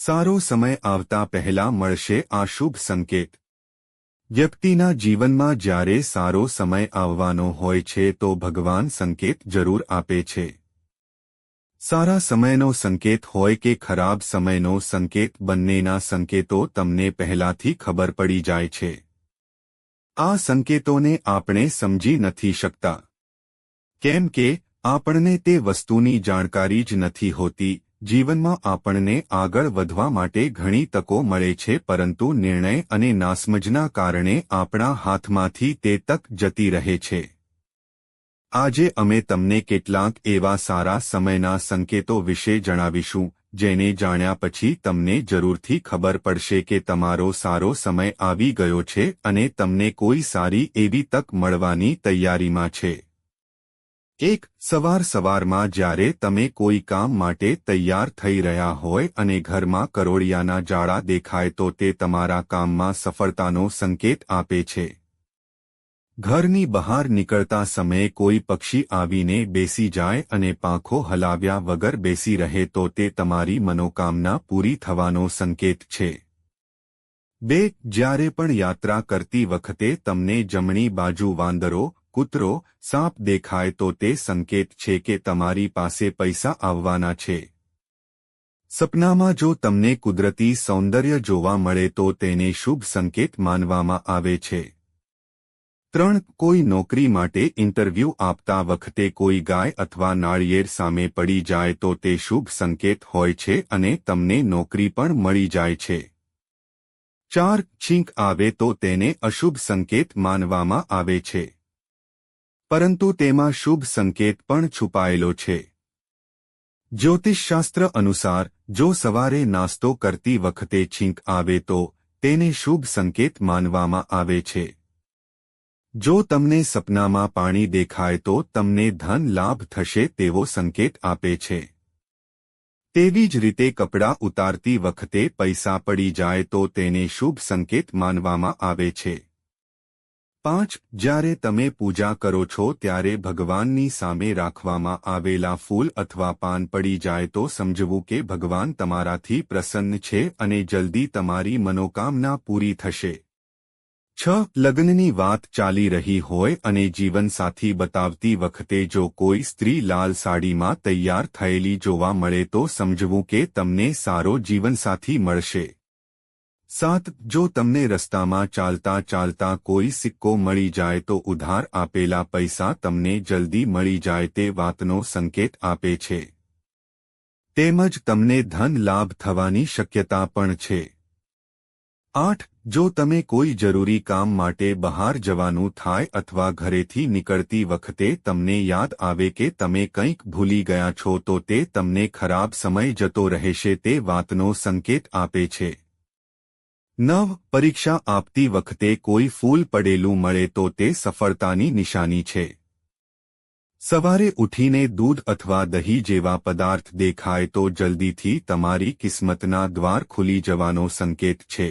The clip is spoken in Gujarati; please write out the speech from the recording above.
સારો સમય આવતા પહેલા મળશે આ શુભ સંકેત। વ્યક્તિના જીવનમાં જ્યારે સારો સમય આવવાનો હોય છે તો ભગવાન સંકેત જરૂર આપે છે। સારા સમયનો સંકેત હોય કે ખરાબ સમયનો સંકેત, બંનેના સંકેતો તમને પહેલાથી ખબર પડી જાય છે। આ સંકેતોને આપણે સમજી નથી શકતા, કેમ કે આપણને તે વસ્તુની જાણકારી જ નથી હોતી। જીવનમાં આપણને આગળ વધવા માટે ઘણી તકો મળે છે, પરંતુ નિર્ણય અને નાસમજના કારણે આપણા હાથમાંથી તે તક જતી રહે છે। આજે અમે તમને કેટલાક એવા સારા સમયના સંકેતો વિશે જણાવીશું, જેને જાણ્યા પછી તમને જરૂરથી ખબર પડશે કે તમારો સારો સમય આવી ગયો છે અને તમને કોઈ સારી એવી તક મળવાની તૈયારીમાં છે। 1. સવારમાં જ્યારે તમે કોઈ કામ માટે તૈયાર થઈ રહ્યા હોય અને ઘરમાં કરોળિયાના જાળા દેખાય તો તે તમારા કામમાં સફળતાનો સંકેત આપે છે। ઘરની બહાર નીકળતા સમયે કોઈ પક્ષી આવીને બેસી જાય અને પાંખો હલાવ્યા વગર બેસી રહે તો તે તમારી મનોકામના પૂરી થવાનો સંકેત છે। 2. જ્યારે પણ યાત્રા કરતી વખતે તમને જમણી બાજુ વાંદરો, કૂતરો, સાપ દેખાય તો તે સંકેત છે કે તમારી પાસે પૈસા આવવાના છે। સપનામાં જો તમને કુદરતી સૌંદર્ય જોવા મળે તો તેને શુભ સંકેત માનવામાં આવે છે। 3. કોઈ નોકરી માટે ઇન્ટરવ્યૂ આપતા વખતે કોઈ ગાય અથવા નાળિયેર સામે પડી જાય તો તે શુભ સંકેત હોય છે અને તમને નોકરી પણ મળી જાય છે। 4. છીંક આવે તો તેને અશુભ સંકેત માનવામાં આવે છે, પરંતુ તેમાં શુભ સંકેત પણ છુપાયેલો છે। જ્યોતિષશાસ્ત્ર અનુસાર જો સવારે નાસ્તો કરતી વખતે છીંક આવે તો તેને શુભ સંકેત માનવામાં આવે છે। જો તમને સપનામાં પાણી દેખાય તો તમને ધન લાભ થશે તેવો સંકેત આપે છે। તેવી જ રીતે કપડાં ઉતારતી વખતે પૈસા પડી જાય તો તેને શુભ સંકેત માનવામાં આવે છે। 5. જ્યારે તમે પૂજા કરો છો ત્યારે ભગવાનની સામે રાખવામાં આવેલા ફૂલ અથવા પાન પડી જાય તો સમજવું કે ભગવાન તમારાથી પ્રસન્ન છે અને જલ્દી તમારી મનોકામના પૂરી થશે। 6. લગ્નની વાત ચાલી રહી હોય અને જીવનસાથી બતાવતી વખતે જો કોઈ સ્ત્રી લાલ સાડીમાં તૈયાર થયેલી જોવા મળે તો સમજવું કે તમને સારો જીવનસાથી મળશે। 7. જો તમને રસ્તામાં ચાલતા કોઈ સિક્કો મળી જાય તો ઉધાર આપેલા પૈસા તમને જલ્દી મળી જાય તે વાતનો સંકેત આપે છે, તેમજ તમને ધન લાભ થવાની શક્યતા પણ છે। 8. જો તમે કોઈ જરૂરી કામ માટે બહાર જવાનું થાય અથવા ઘરેથી નીકળતી વખતે તમને યાદ આવે કે તમે કંઈક ભૂલી ગયા છો તો તે તમને ખરાબ સમય જતો રહેશે તે વાતનો સંકેત આપે છે। 9. પરીક્ષા આપતી વખતે કોઈ ફૂલ પડેલું મળે તો તે સફળતાની નિશાની છે। સવારે ઉઠીને દૂધ અથવા દહીં જેવા પદાર્થ દેખાય તો જલ્દીથી તમારી કિસ્મતના દ્વાર ખુલી જવાનો સંકેત છે।